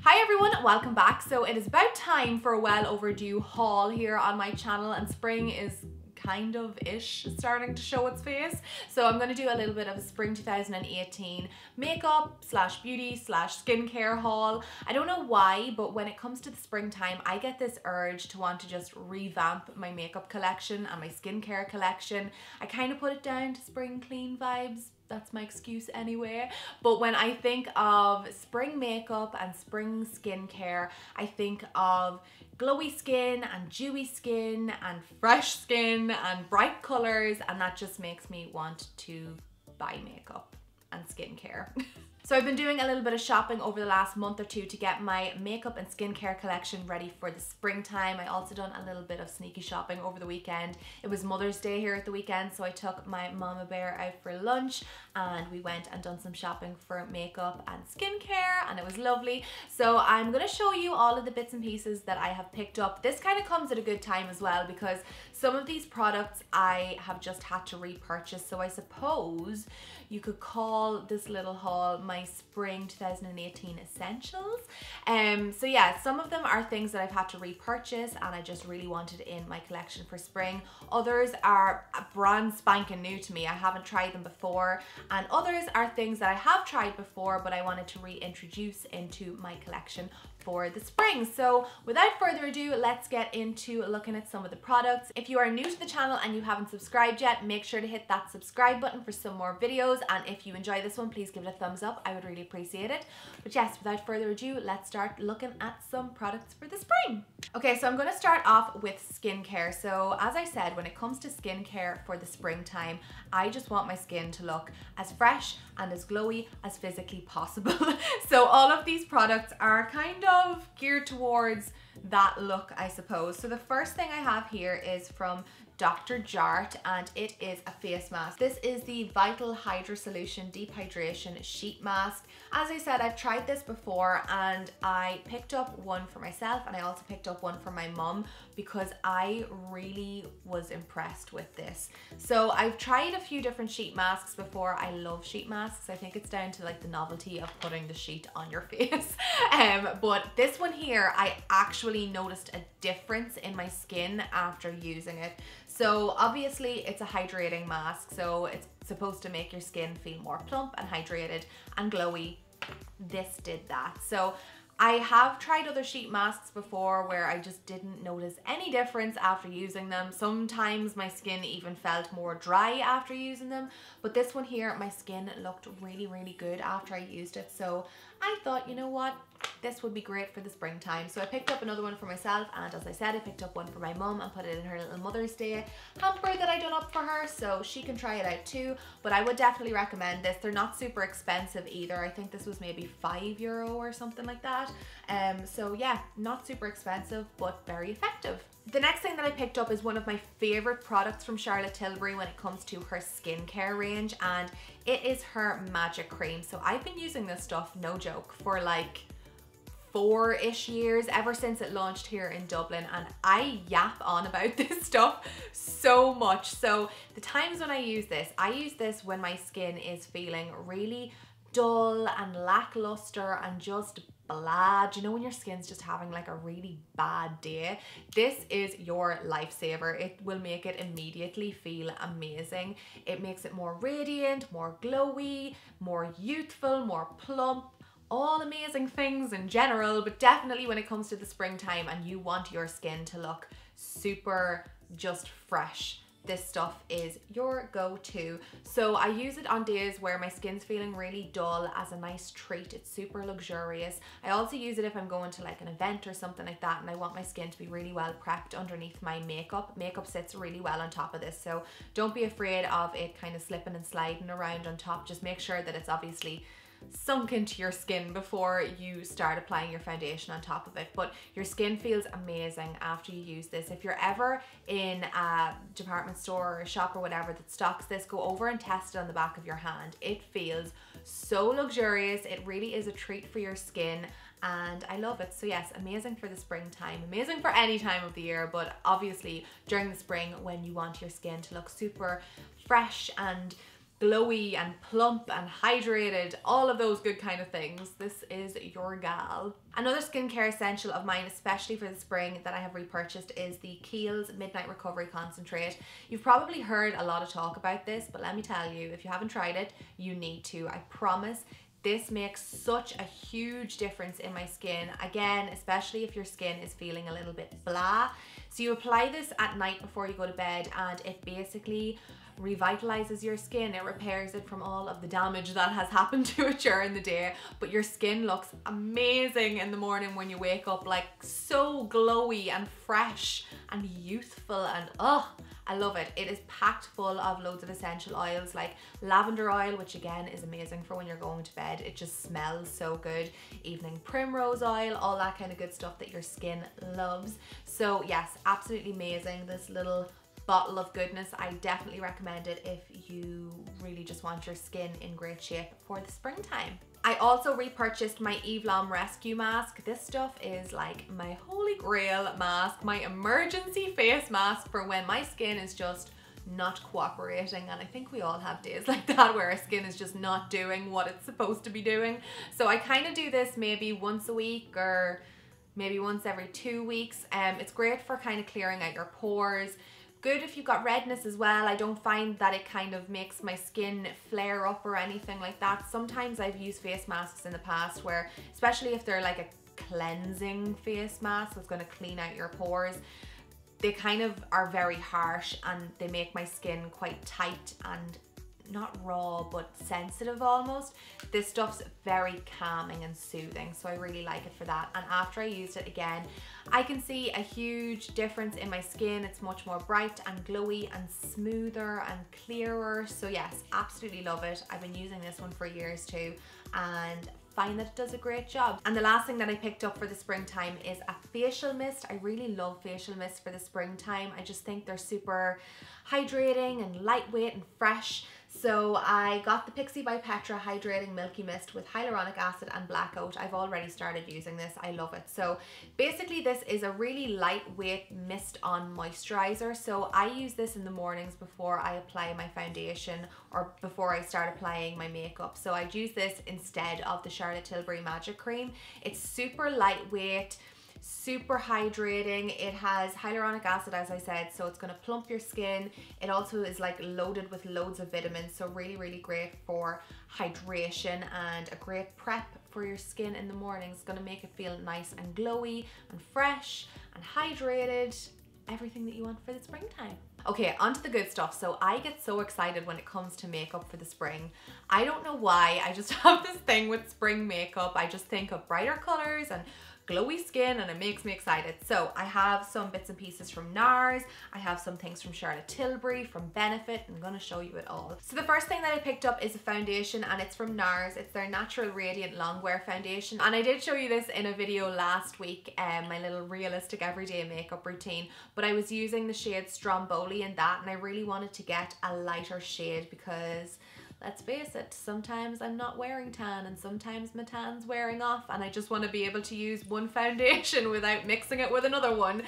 Hi everyone, welcome back. So it is about time for a well overdue haul here on my channel, and spring is kind of ish starting to show its face. So I'm going to do a little bit of a spring 2018 makeup slash beauty slash skincare haul. I don't know why, but when it comes to the springtime, I get this urge to want to just revamp my makeup collection and my skincare collection. I kind of put it down to spring clean vibes. That's my excuse anyway. But when I think of spring makeup and spring skincare, I think of glowy skin and dewy skin and fresh skin and bright colors, and that just makes me want to buy makeup and skincare. So I've been doing a little bit of shopping over the last month or two to get my makeup and skincare collection ready for the springtime. I also done a little bit of sneaky shopping over the weekend. It was Mother's Day here at the weekend, so I took my mama bear out for lunch and we went and done some shopping for makeup and skincare, and it was lovely. So I'm going to show you all of the bits and pieces that I have picked up. This kind of comes at a good time as well because some of these products I have just had to repurchase, so I suppose you could call this little haul my spring 2018 essentials. So yeah, some of them are things that I've had to repurchase and I just really wanted in my collection for spring. Others are brand spanking new to me. I haven't tried them before, and others are things that I have tried before but I wanted to reintroduce into my collection for the spring. So without further ado, let's get into looking at some of the products. If you are new to the channel and you haven't subscribed yet, make sure to hit that subscribe button for some more videos, and if you enjoy this one, please give it a thumbs up. I would really appreciate it. But yes, without further ado, let's start looking at some products for the spring. Okay, so I'm going to start off with skincare. So as I said, when it comes to skincare for the springtime, I just want my skin to look as fresh and as glowy as physically possible. So all of these products are kind of geared towards that look, I suppose. So the first thing I have here is from Dr. Jart, and it is a face mask. This is the Vital Hydra Solution Deep Hydration Sheet Mask. As I said, I've tried this before and I picked up one for myself and I also picked up one for my mum because I really was impressed with this. So I've tried a few different sheet masks before. I love sheet masks. I think it's down to like the novelty of putting the sheet on your face. But this one here, I actually noticed a difference in my skin after using it. So obviously it's a hydrating mask, so it's supposed to make your skin feel more plump and hydrated and glowy. This did that. So I have tried other sheet masks before where I just didn't notice any difference after using them. Sometimes my skin even felt more dry after using them, but this one here, my skin looked really, really good after I used it. So I thought, you know what? This would be great for the springtime. So I picked up another one for myself, and as I said, I picked up one for my mum and put it in her little Mother's Day hamper that I done up for her, so she can try it out too. But I would definitely recommend this. They're not super expensive either. I think this was maybe €5 or something like that. So yeah, not super expensive, but very effective. The next thing that I picked up is one of my favorite products from Charlotte Tilbury when it comes to her skincare range, and it is her magic cream. So I've been using this stuff, no joke, for like 4-ish years, ever since it launched here in Dublin, and I yap on about this stuff so much. So the times when I use this when my skin is feeling really dull and lackluster and just blah. Do you know when your skin's just having like a really bad day? This is your lifesaver. It will make it immediately feel amazing. It makes it more radiant, more glowy, more youthful, more plump. All amazing things in general, but definitely when it comes to the springtime and you want your skin to look super just fresh, this stuff is your go-to. So I use it on days where my skin's feeling really dull as a nice treat. It's super luxurious. I also use it if I'm going to like an event or something like that and I want my skin to be really well prepped underneath my makeup. Makeup sits really well on top of this, so don't be afraid of it kind of slipping and sliding around on top. Just make sure that it's obviously sunk into your skin before you start applying your foundation on top of it. But your skin feels amazing after you use this. If you're ever in a department store or a shop or whatever that stocks this, go over and test it on the back of your hand. It feels so luxurious. It really is a treat for your skin and I love it. So yes, amazing for the springtime, amazing for any time of the year, but obviously during the spring when you want your skin to look super fresh and glowy and plump and hydrated, all of those good kind of things, this is your gal. Another skincare essential of mine, especially for the spring, that I have repurchased is the Kiehl's Midnight Recovery Concentrate. You've probably heard a lot of talk about this, but let me tell you, if you haven't tried it, you need to. I promise. This makes such a huge difference in my skin. Again, especially if your skin is feeling a little bit blah. So you apply this at night before you go to bed, and it basically revitalizes your skin. It repairs it from all of the damage that has happened to it during the day, but your skin looks amazing in the morning when you wake up, like so glowy and fresh and youthful, and I love it. It is packed full of loads of essential oils like lavender oil, which again is amazing for when you're going to bed. It just smells so good. Evening primrose oil, all that kind of good stuff that your skin loves. So yes, absolutely amazing. This little bottle of goodness, I definitely recommend it if you really just want your skin in great shape for the springtime. I also repurchased my Lom Rescue Mask. This stuff is like my holy grail mask, my emergency face mask for when my skin is just not cooperating, and I think we all have days like that where our skin is just not doing what it's supposed to be doing. So I kind of do this maybe once a week or maybe once every 2 weeks. It's great for kind of clearing out your pores. Good if you've got redness as well. I don't find that it kind of makes my skin flare up or anything like that. Sometimes I've used face masks in the past where, especially if they're like a cleansing face mask that's going to clean out your pores, they kind of are very harsh and they make my skin quite tight and not raw but sensitive almost. This stuff's very calming and soothing, so I really like it for that. And after I used it again, I can see a huge difference in my skin. It's much more bright and glowy and smoother and clearer. So yes, absolutely love it. I've been using this one for years too and find that it does a great job. And the last thing that I picked up for the springtime is a facial mist. I really love facial mists for the springtime. I just think they're super hydrating and lightweight and fresh. So I got the Pixi by Petra Hydrating Milky Mist with hyaluronic acid and black oat. I've already started using this. I love it. So basically this is a really lightweight mist on moisturizer. So I use this in the mornings before I apply my foundation or before I start applying my makeup. So I'd use this instead of the Charlotte Tilbury Magic Cream. It's super lightweight, super hydrating. It has hyaluronic acid, as I said, so it's going to plump your skin. It also is like loaded with loads of vitamins, so really, really great for hydration and a great prep for your skin in the morning. It's going to make it feel nice and glowy and fresh and hydrated. Everything that you want for the springtime. Okay, onto the good stuff. So I get so excited when it comes to makeup for the spring. I don't know why, I just have this thing with spring makeup. I just think of brighter colors and glowy skin and it makes me excited. So I have some bits and pieces from NARS, I have some things from Charlotte Tilbury, from Benefit. I'm gonna show you it all. So the first thing that I picked up is a foundation and it's from NARS. It's their Natural Radiant Longwear Foundation. And I did show you this in a video last week, my little realistic everyday makeup routine, but I was using the shade Stromboli in that and I really wanted to get a lighter shade because let's face it, sometimes I'm not wearing tan and sometimes my tan's wearing off and I just want to be able to use one foundation without mixing it with another one.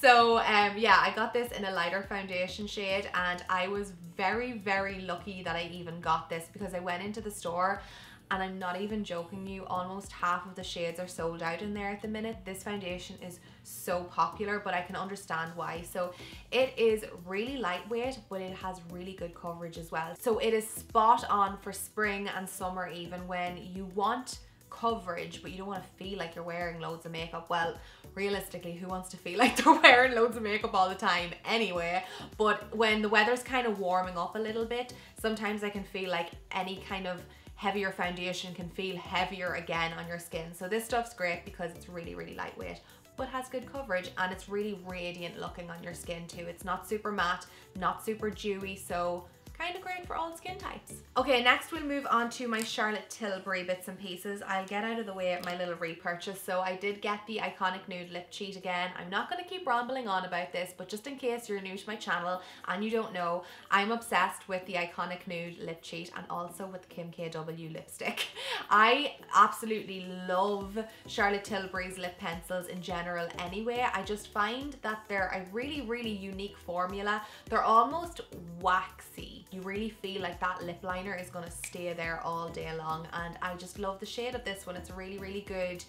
So yeah, I got this in a lighter foundation shade and I was very, very lucky that I even got this because I went into the store and I'm not even joking you, almost half of the shades are sold out in there at the minute. This foundation is so popular, but I can understand why. So it is really lightweight, but it has really good coverage as well. So it is spot on for spring and summer, even when you want coverage, but you don't want to feel like you're wearing loads of makeup. Well, realistically, who wants to feel like they're wearing loads of makeup all the time anyway? But when the weather's kind of warming up a little bit, sometimes I can feel like any kind of heavier foundation can feel heavier again on your skin. So this stuff's great because it's really, really lightweight, but has good coverage and it's really radiant looking on your skin too. It's not super matte, not super dewy, so kind of great for all skin types. Okay, next we'll move on to my Charlotte Tilbury bits and pieces. I'll get out of the way at my little repurchase. So I did get the Iconic Nude Lip Cheat again. I'm not going to keep rambling on about this, but just in case you're new to my channel and you don't know, I'm obsessed with the Iconic Nude Lip Cheat and also with Kim KW lipstick. I absolutely love Charlotte Tilbury's lip pencils in general anyway. I just find that they're a really, really unique formula. They're almost waxy. you really feel like that lip liner is gonna stay there all day long. And I just love the shade of this one. It's a really, really good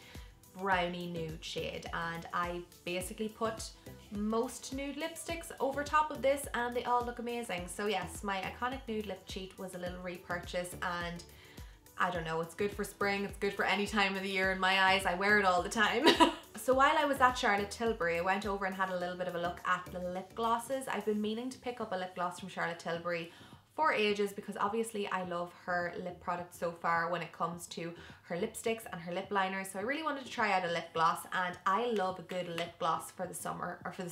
brownie nude shade, and I basically put most nude lipsticks over top of this and they all look amazing. So yes, my iconic nude lip cheat was a little repurchase, and I don't know, it's good for spring, it's good for any time of the year in my eyes. I wear it all the time. So while I was at Charlotte Tilbury, I went over and had a little bit of a look at the lip glosses. I've been meaning to pick up a lip gloss from Charlotte Tilbury for ages because obviously I love her lip product so far when it comes to her lipsticks and her lip liners. So I really wanted to try out a lip gloss, and I love a good lip gloss for the summer, or for the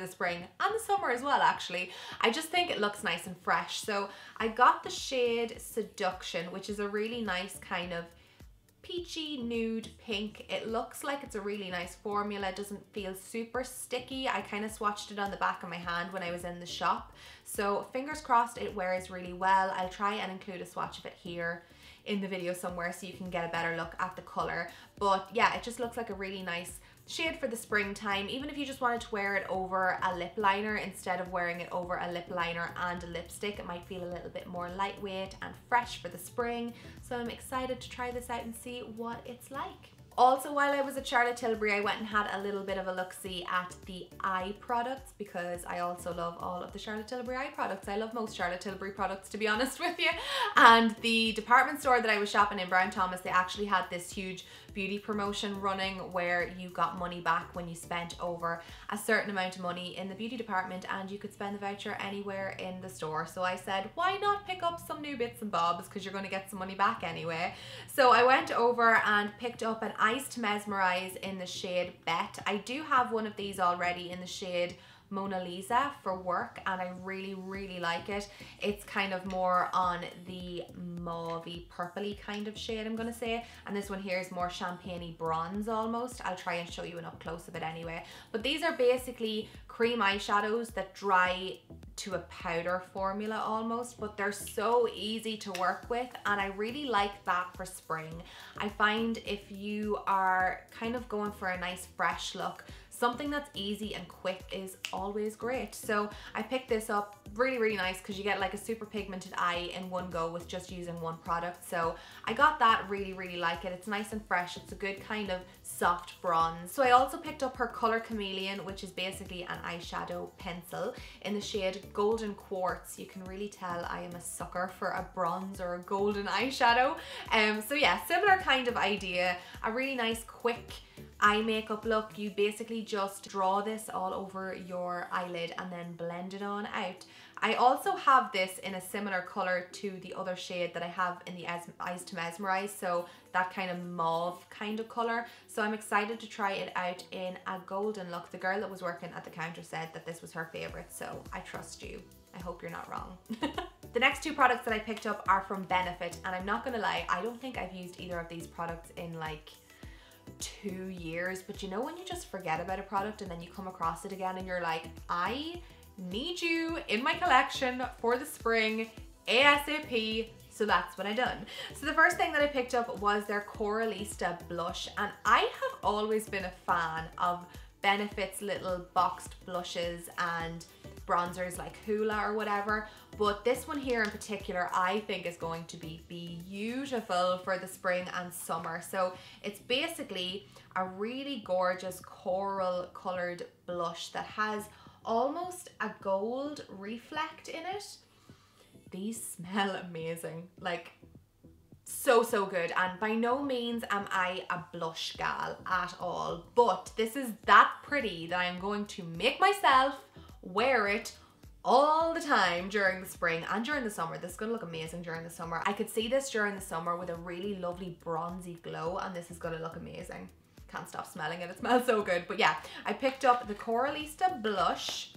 spring and the summer as well actually. I just think it looks nice and fresh. So I got the shade Seduction, which is a really nice kind of peachy nude pink. It looks like it's a really nice formula. It doesn't feel super sticky. I kind of swatched it on the back of my hand when I was in the shop, so fingers crossed it wears really well. I'll try and include a swatch of it here in the video somewhere so you can get a better look at the color. But yeah, it just looks like a really nice shade for the springtime. Even if you just wanted to wear it over a lip liner instead of wearing it over a lip liner and a lipstick, it might feel a little bit more lightweight and fresh for the spring. So I'm excited to try this out and see what it's like. Also, while I was at Charlotte Tilbury, I went and had a little bit of a look-see at the eye products because I also love all of the Charlotte Tilbury eye products. I love most Charlotte Tilbury products, to be honest with you. And the department store that I was shopping in, Brown Thomas, they actually had this huge beauty promotion running where you got money back when you spent over a certain amount of money in the beauty department, and you could spend the voucher anywhere in the store. So I said, why not pick up some new bits and bobs, because you're going to get some money back anyway. So I went over and picked up an Eyes to Mesmerize in the shade Bet. I do have one of these already in the shade Mona Lisa for work, and I really, really like it. It's kind of more on the mauvey purpley kind of shade, I'm gonna say, and this one here is more champagne-y bronze almost. I'll try and show you an up close of it anyway. But these are basically cream eyeshadows that dry to a powder formula almost, but they're so easy to work with, and I really like that for spring. I find if you are kind of going for a nice fresh look, something that's easy and quick is always great. So I picked this up, really, really nice, because you get like a super pigmented eye in one go with just using one product. So I got that, really, really like it. It's nice and fresh. It's a good kind of soft bronze. So I also picked up her Color Chameleon, which is basically an eyeshadow pencil in the shade Golden Quartz. You can really tell I am a sucker for a bronze or a golden eyeshadow. So yeah, similar kind of idea, a really nice quick eye makeup look. You basically just draw this all over your eyelid and then blend it on out. I also have this in a similar color to the other shade that I have in the Eyes to Mesmerize, so that kind of mauve kind of color. So I'm excited to try it out in a golden look. The girl that was working at the counter said that this was her favorite, so I trust you. I hope you're not wrong. The next two products that I picked up are from Benefit, and I'm not gonna lie, I don't think I've used either of these products in like 2 years, but you know when you just forget about a product and then you come across it again and you're like, I need you in my collection for the spring ASAP. So that's what I done. So the first thing that I picked up was their Coralista blush, and I have always been a fan of Benefit's little boxed blushes and bronzers like Hoola or whatever, but this one here in particular I think is going to be beautiful for the spring and summer. So it's basically a really gorgeous coral colored blush that has almost a gold reflect in it. These smell amazing, like so good, and by no means am I a blush gal at all, but this is that pretty that I'm going to make myself wear it all the time during the spring and during the summer. This is gonna look amazing during the summer. I could see this during the summer with a really lovely bronzy glow, and this is gonna look amazing. Can't stop smelling it, it smells so good. But yeah, I picked up the Coralista blush,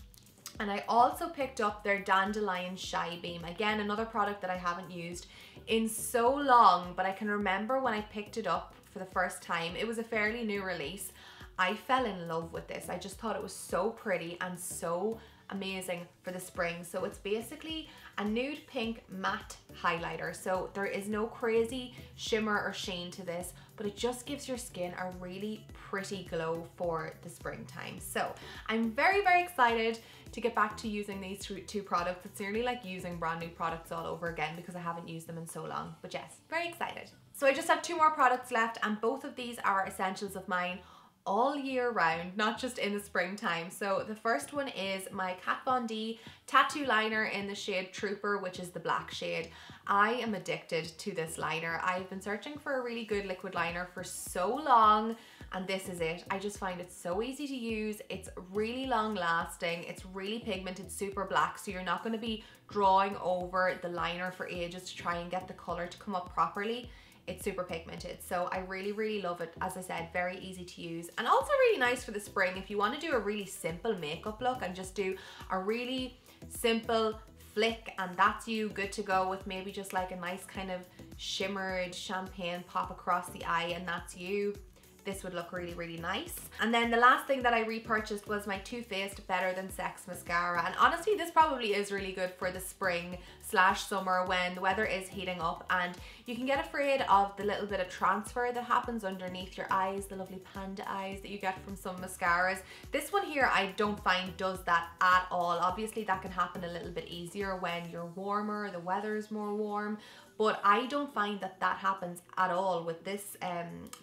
and I also picked up their Dandelion Shy Beam. Again, another product that I haven't used in so long, but I can remember when I picked it up for the first time. It was a fairly new release. I fell in love with this. I just thought it was so pretty and so amazing for the spring. So it's basically a nude pink matte highlighter. So there is no crazy shimmer or sheen to this, but it just gives your skin a really pretty glow for the springtime. So I'm very, very excited to get back to using these two products. It's nearly like using brand new products all over again because I haven't used them in so long, but yes, very excited. So I just have 2 more products left, and both of these are essentials of mine all year round, not just in the springtime. So the first one is my Kat Von D tattoo liner in the shade Trooper, which is the black shade. I am addicted to this liner. I've been searching for a really good liquid liner for so long, and this is it. I just find it so easy to use. It's really long lasting. It's really pigmented, super black, so you're not going to be drawing over the liner for ages to try and get the color to come up properly. It's super pigmented, so I really, really love it. As I said, very easy to use, and also really nice for the spring if you want to do a really simple makeup look and just do a really simple flick, and that's you good to go with maybe just like a nice kind of shimmered champagne pop across the eye, and that's you. This would look really, really nice. And then the last thing that I repurchased was my Too Faced Better Than Sex mascara, and honestly this probably is really good for the spring slash summer when the weather is heating up and you can get afraid of the little bit of transfer that happens underneath your eyes, the lovely panda eyes that you get from some mascaras. This one here I don't find does that at all. Obviously that can happen a little bit easier when you're warmer, the weather's more warm, but I don't find that that happens at all with this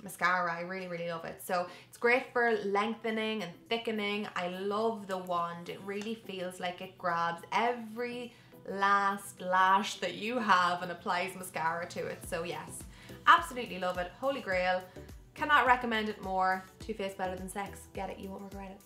mascara. I really, really love it. So it's great for lengthening and thickening. I love the wand. It really feels like it grabs every last lash that you have and applies mascara to it. So yes, absolutely love it. Holy grail. Cannot recommend it more. Too Faced Better Than Sex. Get it, you won't regret it.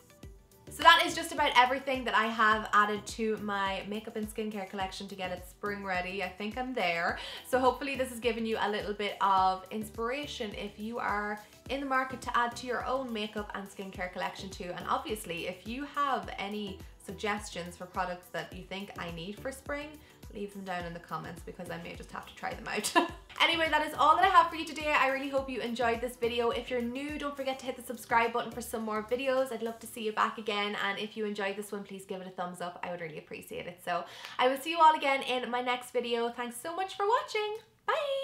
So that is just about everything that I have added to my makeup and skincare collection to get it spring ready. I think I'm there. So hopefully this has given you a little bit of inspiration if you are in the market to add to your own makeup and skincare collection too. And obviously if you have any suggestions for products that you think I need for spring, leave them down in the comments because I may just have to try them out. Anyway, that is all that I have for you today. I really hope you enjoyed this video. If you're new, don't forget to hit the subscribe button for some more videos. I'd love to see you back again, and if you enjoyed this one, please give it a thumbs up. I would really appreciate it. So I will see you all again in my next video. Thanks so much for watching. Bye!